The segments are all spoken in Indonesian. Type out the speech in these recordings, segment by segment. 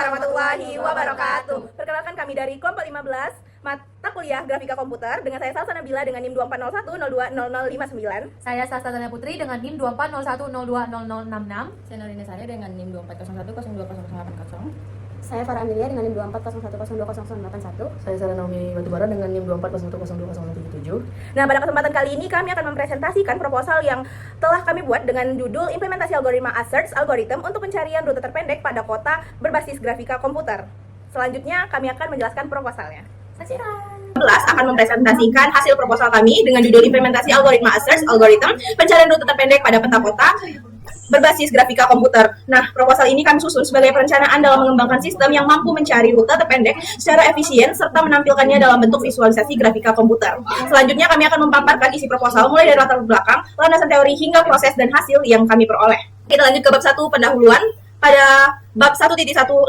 warahmatullahi wabarakatuh. Perkenalkan kami dari kelompok 15 mata kuliah Grafika Komputer dengan saya Salsa Nabila dengan NIM 2401020059. Saya Sasta Tania Putri dengan NIM 2401020066. Saya Norina Sari dengan NIM 2401020080. Saya Farah Amelia dengan NIM 2401020081. Saya Sarah Naomi Batubara dengan NIM 2401020077. Nah, pada kesempatan kali ini kami akan mempresentasikan proposal yang telah kami buat dengan judul Implementasi Algoritma Search Algorithm untuk pencarian rute terpendek pada kota berbasis grafika komputer. Selanjutnya kami akan menjelaskan proposalnya. Saksikan. Akan mempresentasikan hasil proposal kami dengan judul Implementasi Algoritma Search Algorithm pencarian rute terpendek pada peta kota berbasis grafika komputer. Nah, proposal ini kami susun sebagai perencanaan dalam mengembangkan sistem yang mampu mencari rute terpendek secara efisien serta menampilkannya dalam bentuk visualisasi grafika komputer. Selanjutnya kami akan memaparkan isi proposal mulai dari latar belakang, landasan teori hingga proses dan hasil yang kami peroleh. Kita lanjut ke bab 1 pendahuluan. Pada bab 1.1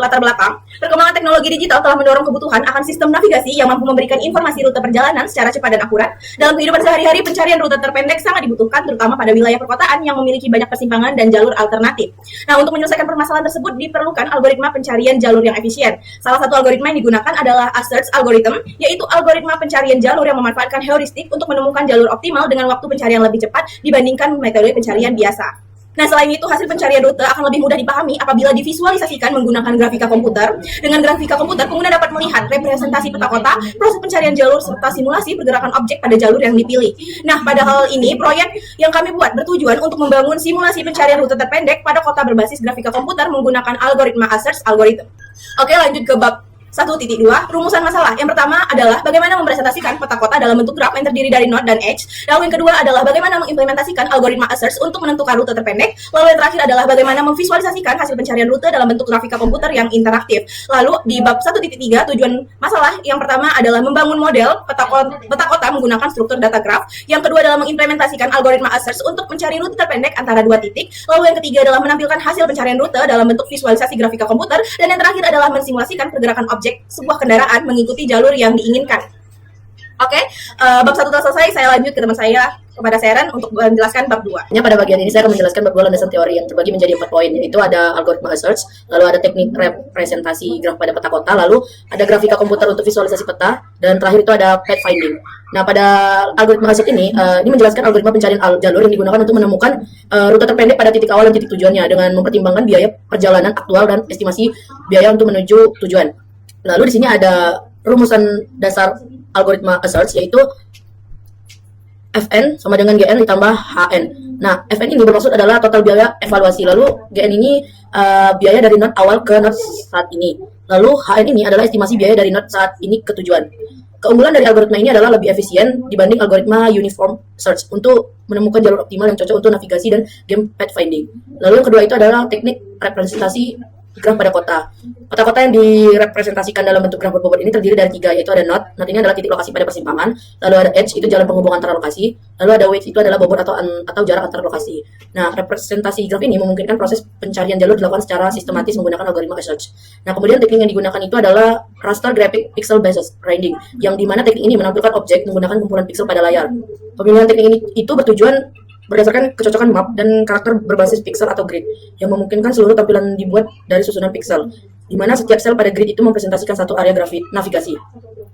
latar belakang, perkembangan teknologi digital telah mendorong kebutuhan akan sistem navigasi yang mampu memberikan informasi rute perjalanan secara cepat dan akurat. Dalam kehidupan sehari-hari, pencarian rute terpendek sangat dibutuhkan, terutama pada wilayah perkotaan yang memiliki banyak persimpangan dan jalur alternatif. Nah, untuk menyelesaikan permasalahan tersebut diperlukan algoritma pencarian jalur yang efisien. Salah satu algoritma yang digunakan adalah search algorithm, yaitu algoritma pencarian jalur yang memanfaatkan heuristik untuk menemukan jalur optimal dengan waktu pencarian lebih cepat dibandingkan metode pencarian biasa. Nah, selain itu, hasil pencarian rute akan lebih mudah dipahami apabila divisualisasikan menggunakan grafika komputer. Dengan grafika komputer, pengguna dapat melihat representasi peta kota, proses pencarian jalur, serta simulasi pergerakan objek pada jalur yang dipilih. Nah, pada hal ini, proyek yang kami buat bertujuan untuk membangun simulasi pencarian rute terpendek pada kota berbasis grafika komputer menggunakan algoritma search algorithm. Oke, lanjut ke bab 1.2, rumusan masalah. Yang pertama adalah bagaimana mempresentasikan peta kota dalam bentuk graf yang terdiri dari node dan edge. Lalu yang kedua adalah bagaimana mengimplementasikan algoritma search untuk menentukan rute terpendek. Lalu yang terakhir adalah bagaimana memvisualisasikan hasil pencarian rute dalam bentuk grafika komputer yang interaktif. Lalu di bab 1.3, tujuan masalah yang pertama adalah membangun model peta kota menggunakan struktur data graf. Yang kedua adalah mengimplementasikan algoritma search untuk mencari rute terpendek antara dua titik. Lalu yang ketiga adalah menampilkan hasil pencarian rute dalam bentuk visualisasi grafika komputer. Dan yang terakhir adalah mensimulasikan pergerakan objek sebuah kendaraan mengikuti jalur yang diinginkan. Oke, bab 1 telah selesai. Saya lanjut ke teman saya, kepada Seren, untuk menjelaskan bab 2. Pada bagian ini saya akan menjelaskan bab 2 landasan teori yang terbagi menjadi 4 poin, yaitu ada algoritma search, lalu ada teknik representasi graf pada peta kota, lalu ada grafika komputer untuk visualisasi peta, dan terakhir itu ada pathfinding. Nah, pada algoritma search ini menjelaskan algoritma pencarian jalur yang digunakan untuk menemukan rute terpendek pada titik awal dan titik tujuannya dengan mempertimbangkan biaya perjalanan aktual dan estimasi biaya untuk menuju tujuan. Lalu di sini ada rumusan dasar algoritma search, yaitu Fn sama dengan Gn ditambah Hn. Nah, Fn ini bermaksud adalah total biaya evaluasi. Lalu Gn ini biaya dari node awal ke node saat ini. Lalu Hn ini adalah estimasi biaya dari node saat ini ke tujuan. Keunggulan dari algoritma ini adalah lebih efisien dibanding algoritma uniform search untuk menemukan jalur optimal yang cocok untuk navigasi dan game pathfinding. Lalu yang kedua itu adalah teknik representasi graf pada kota. Peta kota yang direpresentasikan dalam bentuk graf berbobot ini terdiri dari 3, yaitu ada node. Node ini adalah titik lokasi pada persimpangan. Lalu ada edge, itu jalan penghubung antara lokasi. Lalu ada weight, itu adalah bobot atau jarak antara lokasi. Nah, representasi graf ini memungkinkan proses pencarian jalur dilakukan secara sistematis menggunakan algoritma search. Nah, kemudian teknik yang digunakan itu adalah raster graphic pixel based rendering, yang dimana teknik ini menampilkan objek menggunakan kumpulan pixel pada layar. Pemilihan teknik ini itu bertujuan berdasarkan kecocokan map dan karakter berbasis pixel atau grid yang memungkinkan seluruh tampilan dibuat dari susunan pixel, di mana setiap sel pada grid itu mempresentasikan satu area navigasi.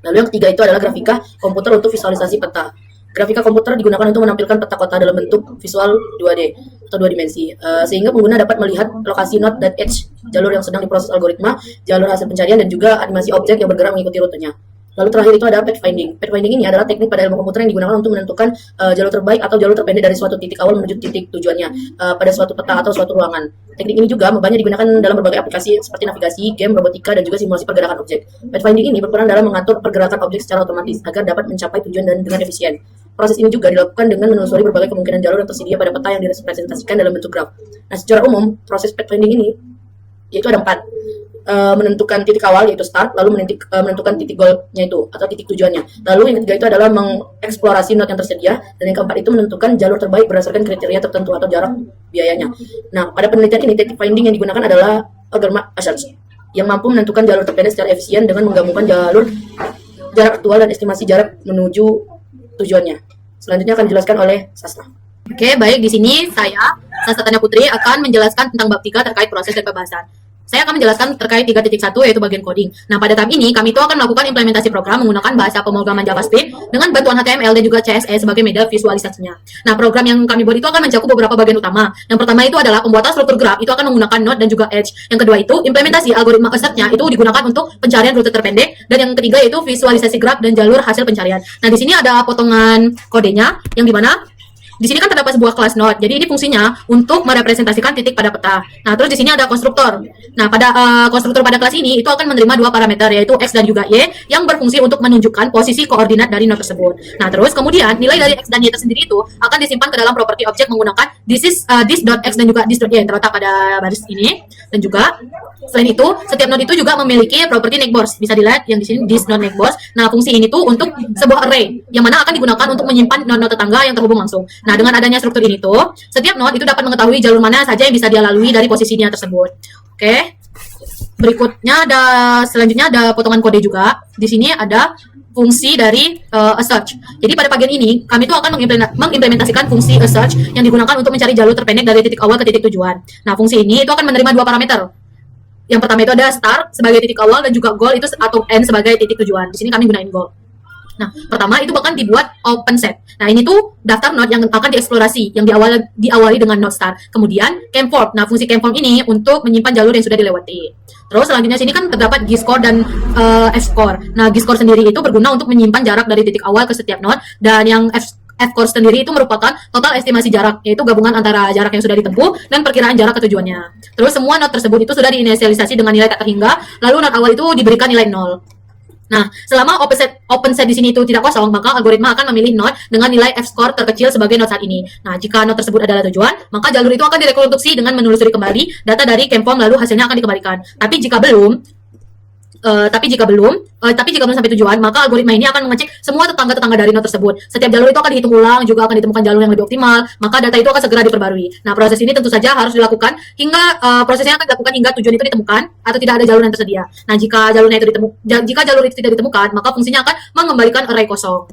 Lalu yang ketiga itu adalah grafika komputer untuk visualisasi peta. Grafika komputer digunakan untuk menampilkan peta kota dalam bentuk visual 2D atau 2 dimensi, sehingga pengguna dapat melihat lokasi node dan edge, jalur yang sedang diproses algoritma, jalur hasil pencarian, dan juga animasi objek yang bergerak mengikuti rutenya. Lalu terakhir itu ada pathfinding. Pathfinding ini adalah teknik pada ilmu komputer yang digunakan untuk menentukan jalur terbaik atau jalur terpendek dari suatu titik awal menuju titik tujuannya pada suatu peta atau suatu ruangan. Teknik ini juga banyak digunakan dalam berbagai aplikasi seperti navigasi, game, robotika, dan juga simulasi pergerakan objek. Pathfinding ini berperan dalam mengatur pergerakan objek secara otomatis agar dapat mencapai tujuan dan dengan efisien. Proses ini juga dilakukan dengan menelusuri berbagai kemungkinan jalur yang tersedia pada peta yang direpresentasikan dalam bentuk graf. Nah, secara umum, proses pathfinding ini yaitu ada 4. Menentukan titik awal yaitu start, lalu menentukan titik goalnya itu atau titik tujuannya. Lalu yang ketiga itu adalah mengeksplorasi node yang tersedia, dan yang keempat itu menentukan jalur terbaik berdasarkan kriteria tertentu atau jarak biayanya. Nah, pada penelitian ini teknik finding yang digunakan adalah algoritma search yang mampu menentukan jalur terpendek secara efisien dengan menggabungkan jarak aktual dan estimasi jarak menuju tujuannya. Selanjutnya akan dijelaskan oleh Sastra. Oke, baik, di sini saya Sasta Tania Putri akan menjelaskan tentang bab 3 terkait proses dan pembahasan. saya akan menjelaskan terkait 3.1 yaitu bagian coding. Nah, pada tahap ini kami itu akan melakukan implementasi program menggunakan bahasa pemrograman JavaScript dengan bantuan HTML dan juga CSS sebagai media visualisasinya. Nah, program yang kami buat itu akan mencakup beberapa bagian utama. Yang pertama itu adalah pembuatan struktur graph, itu akan menggunakan Node dan juga Edge. Yang kedua itu implementasi algoritma assert-nya itu digunakan untuk pencarian rute terpendek, dan yang ketiga yaitu visualisasi graph dan jalur hasil pencarian. Nah, di sini ada potongan kodenya yang dimana di sini kan terdapat sebuah kelas node. Jadi ini fungsinya untuk merepresentasikan titik pada peta. Nah, terus di sini ada konstruktor. Nah, pada konstruktor pada kelas ini itu akan menerima dua parameter yaitu x dan juga y yang berfungsi untuk menunjukkan posisi koordinat dari node tersebut. Nah, terus kemudian nilai dari x dan y tersendiri itu akan disimpan ke dalam properti objek menggunakan this.x dan juga this.y yang terletak pada baris ini. Dan juga selain itu, setiap node itu juga memiliki properti neighbors. Bisa dilihat yang di sini this.neighbors. Nah, fungsi ini tuh untuk sebuah array yang mana akan digunakan untuk menyimpan node-node tetangga yang terhubung langsung. Nah, dengan adanya struktur ini tuh, setiap node itu dapat mengetahui jalur mana saja yang bisa dia lalui dari posisinya tersebut. Oke. Berikutnya selanjutnya ada potongan kode juga. Di sini ada fungsi dari search. Jadi pada bagian ini kami tuh akan mengimplementasikan fungsi search yang digunakan untuk mencari jalur terpendek dari titik awal ke titik tujuan. Nah, fungsi ini itu akan menerima dua parameter. Yang pertama itu ada start sebagai titik awal dan juga goal itu atau end sebagai titik tujuan. Di sini kami gunain goal. Nah, pertama itu bahkan dibuat open set. Nah, ini tuh daftar node yang akan dieksplorasi, yang diawali dengan node start. Kemudian camform. Nah, fungsi camform ini untuk menyimpan jalur yang sudah dilewati. Terus selanjutnya sini kan terdapat gscore dan fscore. Nah, gscore sendiri itu berguna untuk menyimpan jarak dari titik awal ke setiap node, dan yang fscore sendiri itu merupakan total estimasi jarak, yaitu gabungan antara jarak yang sudah ditempuh dan perkiraan jarak ke tujuannya. Terus semua node tersebut itu sudah diinisialisasi dengan nilai tak terhingga, lalu node awal itu diberikan nilai 0. Nah, selama open set di sini itu tidak kosong, maka algoritma akan memilih node dengan nilai f-score terkecil sebagai node saat ini. Nah, jika node tersebut adalah tujuan, maka jalur itu akan direkonstruksi dengan menelusuri kembali data dari camform, lalu hasilnya akan dikembalikan. Tapi jika belum sampai tujuan, maka algoritma ini akan mengecek semua tetangga-tetangga dari node tersebut. Setiap jalur itu akan dihitung ulang, juga akan ditemukan jalur yang lebih optimal, maka data itu akan segera diperbarui. Nah, proses ini tentu saja harus dilakukan prosesnya akan dilakukan hingga tujuan itu ditemukan atau tidak ada jalur yang tersedia. Nah, jika jalur itu tidak ditemukan, maka fungsinya akan mengembalikan array kosong.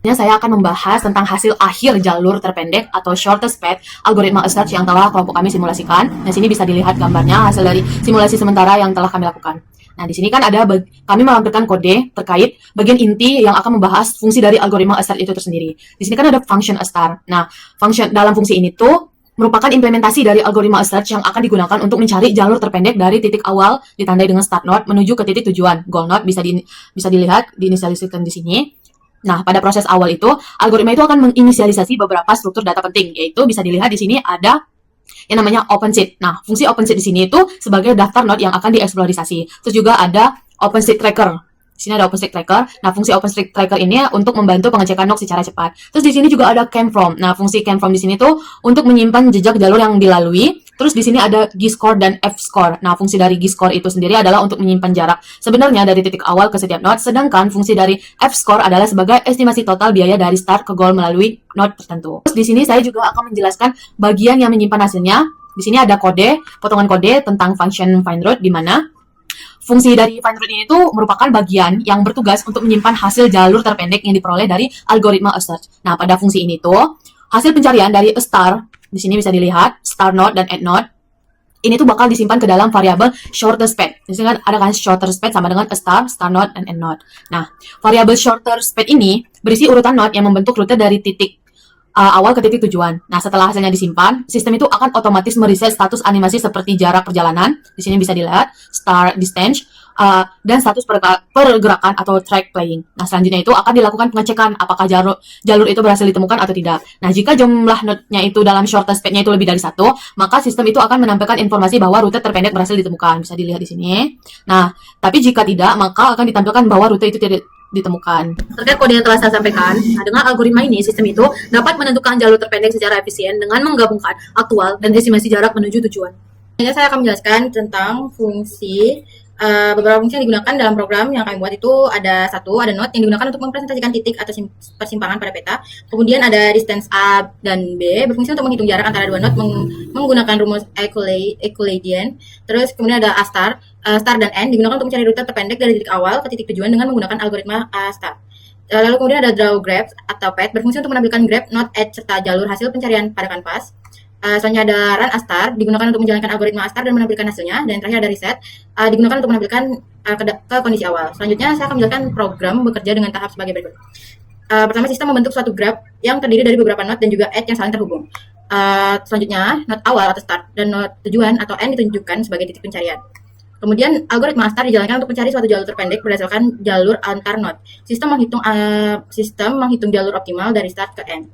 Saya akan membahas tentang hasil akhir jalur terpendek atau shortest path algoritma search yang telah kelompok kami simulasikan. Nah, sini bisa dilihat gambarnya hasil dari simulasi sementara yang telah kami lakukan. Nah, di sini kan ada kami melampirkan kode terkait bagian inti yang akan membahas fungsi dari algoritma assert itu tersendiri. Di sini kan ada function astar. Nah, dalam fungsi ini tuh merupakan implementasi dari algoritma assert yang akan digunakan untuk mencari jalur terpendek dari titik awal ditandai dengan start node menuju ke titik tujuan. Goal node bisa dilihat diinisialisasikan di sini. Nah, pada proses awal itu, algoritma itu akan menginisialisasi beberapa struktur data penting, yaitu bisa dilihat di sini ada yang namanya OpenSeed. Nah, fungsi OpenSeed di sini itu sebagai daftar node yang akan dieksplorisasi. Terus juga ada OpenSeed Tracker. Di sini ada OpenSeed Tracker. Nah, fungsi OpenSeed Tracker ini untuk membantu pengecekan node secara cepat. Terus di sini juga ada camform. Nah, fungsi camform di sini tuh untuk menyimpan jejak jalur yang dilalui. Terus di sini ada gscore dan fscore. Nah, fungsi dari gscore itu sendiri adalah untuk menyimpan jarak sebenarnya dari titik awal ke setiap node, sedangkan fungsi dari fscore adalah sebagai estimasi total biaya dari start ke goal melalui node tertentu. Terus di sini saya juga akan menjelaskan bagian yang menyimpan hasilnya. Di sini ada potongan kode tentang function findRoot, di mana fungsi dari findRoot ini itu merupakan bagian yang bertugas untuk menyimpan hasil jalur terpendek yang diperoleh dari algoritma assert. Nah, pada fungsi ini tuh hasil pencarian dari star, di sini bisa dilihat start node dan end node. Ini tuh bakal disimpan ke dalam variabel shortest path. Di sini ada kan shortest path sama dengan start node, dan end node. Nah, variabel shortest path ini berisi urutan node yang membentuk rute dari titik awal ke titik tujuan. Nah, setelah hasilnya disimpan, sistem itu akan otomatis mereset status animasi seperti jarak perjalanan. Di sini bisa dilihat start distance dan status pergerakan atau track playing. Nah, selanjutnya itu akan dilakukan pengecekan apakah jalur itu berhasil ditemukan atau tidak. Nah, jika jumlah node-nya itu dalam shortest path-nya itu lebih dari 1, maka sistem itu akan menampilkan informasi bahwa rute terpendek berhasil ditemukan. Bisa dilihat di sini. Nah, tapi jika tidak, maka akan ditampilkan bahwa rute itu tidak ditemukan. Terkait kode yang telah saya sampaikan, nah, dengan algoritma ini, sistem itu dapat menentukan jalur terpendek secara efisien dengan menggabungkan aktual dan estimasi jarak menuju tujuan. Selanjutnya saya akan menjelaskan tentang beberapa fungsi yang digunakan dalam program yang kami buat. Itu ada node yang digunakan untuk mempresentasikan titik atau persimpangan pada peta. Kemudian ada distance A dan B berfungsi untuk menghitung jarak antara dua node menggunakan rumus Euclidean. Terus kemudian ada star dan end digunakan untuk mencari rute terpendek dari titik awal ke titik tujuan dengan menggunakan algoritma star. Lalu kemudian ada draw graph atau path berfungsi untuk menampilkan graph, node, edge serta jalur hasil pencarian pada kanvas. Selanjutnya ada run astar, digunakan untuk menjalankan algoritma astar dan menampilkan hasilnya. Dan yang terakhir ada reset, digunakan untuk menampilkan ke kondisi awal. Selanjutnya saya akan menjelaskan program bekerja dengan tahap sebagai berikut. Pertama, sistem membentuk suatu graph yang terdiri dari beberapa node dan juga edge yang saling terhubung. Selanjutnya, node awal atau start dan node tujuan atau end ditunjukkan sebagai titik pencarian. Kemudian, algoritma astar dijalankan untuk mencari suatu jalur terpendek berdasarkan jalur antar node. Sistem menghitung jalur optimal dari start ke end.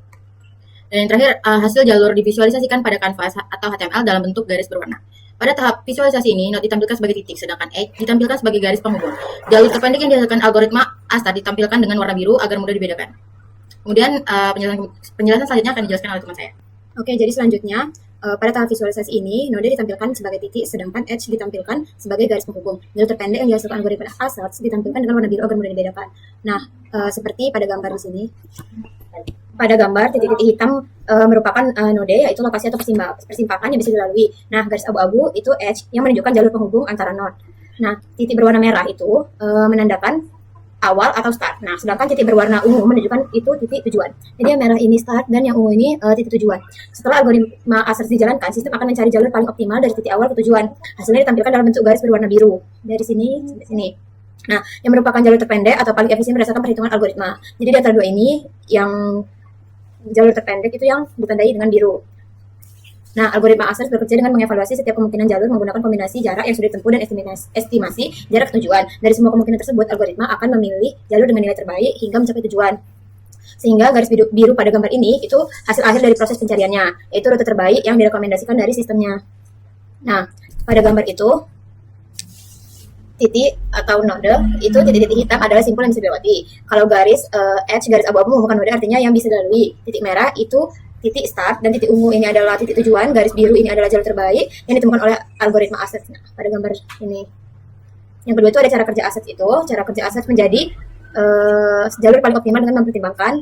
Dan yang terakhir, hasil jalur divisualisasikan pada kanvas atau HTML dalam bentuk garis berwarna. Pada tahap visualisasi ini, node ditampilkan sebagai titik, sedangkan edge ditampilkan sebagai garis penghubung. Jalur terpendek yang dihasilkan algoritma astar ditampilkan dengan warna biru agar mudah dibedakan. Kemudian, penjelasan selanjutnya akan dijelaskan oleh teman saya. Oke, jadi selanjutnya pada tahap visualisasi ini, node ditampilkan sebagai titik, sedangkan edge ditampilkan sebagai garis penghubung. Jalur terpendek yang dihasilkan algoritma asserts ditampilkan dengan warna biru agar mudah dibedakan. Nah, seperti pada gambar di sini. Pada gambar, titik-titik hitam merupakan node, yaitu lokasi atau persimpangan yang bisa dilalui. Nah, garis abu-abu itu edge yang menunjukkan jalur penghubung antara node. Nah, titik berwarna merah itu menandakan awal atau start. Nah, sedangkan titik berwarna ungu menunjukkan itu titik tujuan. Jadi yang merah ini start dan yang ungu ini titik tujuan. Setelah algoritma asserts dijalankan, sistem akan mencari jalur paling optimal dari titik awal ke tujuan. Hasilnya ditampilkan dalam bentuk garis berwarna biru dari sini sampai sini. Nah, yang merupakan jalur terpendek atau paling efisien berdasarkan perhitungan algoritma. Jadi di antara dua ini, yang jalur terpendek itu yang ditandai dengan biru. Nah, algoritma asserts bekerja dengan mengevaluasi setiap kemungkinan jalur menggunakan kombinasi jarak yang sudah ditempuh dan estimasi jarak ke tujuan. Dari semua kemungkinan tersebut, algoritma akan memilih jalur dengan nilai terbaik hingga mencapai tujuan. Sehingga garis biru pada gambar ini itu hasil akhir dari proses pencariannya, yaitu rute terbaik yang direkomendasikan dari sistemnya. Nah, pada gambar itu, titik atau node itu titik-titik hitam adalah simpul yang bisa dilewati. Kalau garis edge, garis abu-abu merupakan node artinya yang bisa dilalui. Titik merah itu titik start dan titik ungu ini adalah titik tujuan. Garis biru ini adalah jalur terbaik yang ditemukan oleh algoritma asserts. Nah, pada gambar ini. Yang kedua itu ada cara kerja asserts itu. Cara kerja asserts menjadi jalur paling optimal dengan mempertimbangkan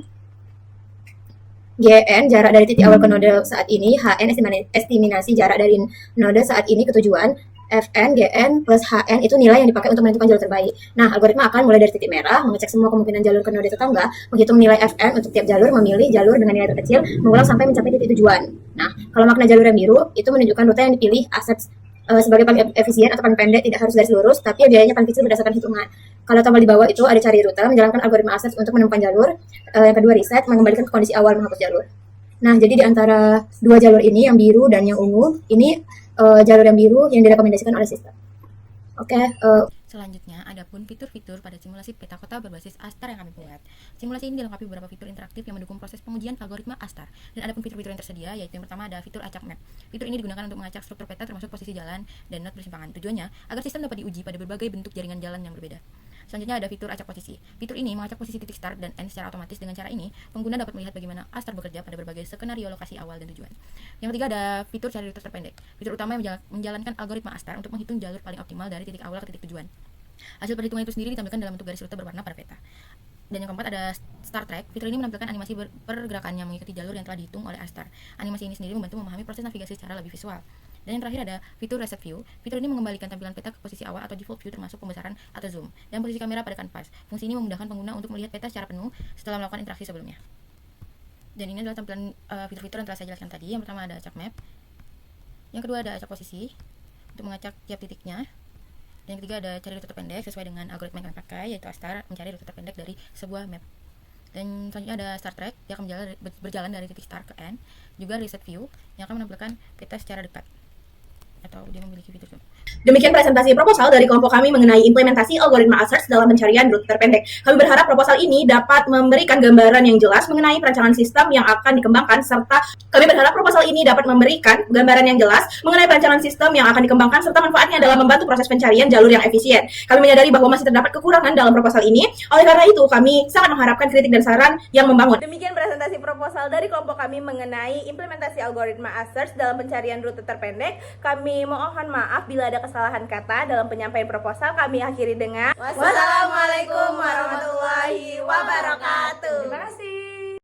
GN jarak dari titik awal ke node saat ini, HN estimasi jarak dari node saat ini ke tujuan, Fn, Gn, plus Hn itu nilai yang dipakai untuk menentukan jalur terbaik. Nah, algoritma akan mulai dari titik merah, mengecek semua kemungkinan jalur ke node tetangga, menghitung nilai Fn untuk tiap jalur, memilih jalur dengan nilai terkecil, mengulang sampai mencapai titik tujuan. Nah, kalau makna jalur yang biru, itu menunjukkan rute yang dipilih asserts sebagai paling efisien atau paling pendek, tidak harus garis lurus, tapi biayanya paling kecil berdasarkan hitungan. Kalau tombol di bawah itu ada cari rute, menjalankan algoritma asserts untuk menemukan jalur. Yang kedua reset, mengembalikan ke kondisi awal menghapus jalur. Nah, jadi di antara dua jalur ini, yang biru dan yang ungu, ini jalur yang biru yang direkomendasikan oleh sistem. Oke. Selanjutnya, ada pun fitur-fitur pada simulasi peta kota berbasis astar yang kami buat. Simulasi ini dilengkapi beberapa fitur interaktif yang mendukung proses pengujian algoritma astar. Dan ada pun fitur-fitur yang tersedia, yaitu yang pertama ada fitur acak map. Fitur ini digunakan untuk mengacak struktur peta termasuk posisi jalan dan node persimpangan. Tujuannya agar sistem dapat diuji pada berbagai bentuk jaringan jalan yang berbeda. Selanjutnya ada fitur acak posisi. Fitur ini mengacak posisi titik start dan end secara otomatis. Dengan cara ini, pengguna dapat melihat bagaimana astar bekerja pada berbagai skenario lokasi awal dan tujuan. Yang ketiga ada fitur cari rute terpendek. fitur utama yang menjalankan algoritma astar untuk menghitung jalur paling optimal dari titik awal ke titik tujuan. Hasil perhitungan itu sendiri ditampilkan dalam bentuk garis rute berwarna pada peta. Dan yang keempat ada Star Track. Fitur ini menampilkan animasi pergerakan yang mengikuti jalur yang telah dihitung oleh astar. Animasi ini sendiri membantu memahami proses navigasi secara lebih visual. Dan yang terakhir ada fitur Reset View. Fitur ini mengembalikan tampilan peta ke posisi awal atau default view termasuk pembesaran atau zoom dan posisi kamera pada kanvas. Fungsi ini memudahkan pengguna untuk melihat peta secara penuh setelah melakukan interaksi sebelumnya. Dan ini adalah tampilan fitur-fitur yang telah saya jelaskan tadi. Yang pertama ada acak map. Yang kedua ada acak posisi untuk mengacak tiap titiknya. Dan yang ketiga ada cari rute terpendek sesuai dengan algoritma yang kami pakai, yaitu astar mencari rute terpendek dari sebuah map. Dan selanjutnya ada Star Track yang akan berjalan dari titik start ke end. Juga Reset View yang akan menampilkan peta secara dekat atau dia memiliki fitur itu. Demikian presentasi proposal dari kelompok kami mengenai implementasi algoritma asserts dalam pencarian rute terpendek. Kami berharap proposal ini dapat memberikan gambaran yang jelas mengenai perancangan sistem yang akan dikembangkan serta manfaatnya dalam membantu proses pencarian jalur yang efisien. Kami menyadari bahwa masih terdapat kekurangan dalam proposal ini. Oleh karena itu, kami sangat mengharapkan kritik dan saran yang membangun. Demikian presentasi proposal dari kelompok kami mengenai implementasi algoritma asserts dalam pencarian rute terpendek. Kami mohon maaf bila ada kesalahan kata dalam penyampaian proposal. Kami akhiri dengan wassalamualaikum warahmatullahi wabarakatuh. Terima kasih.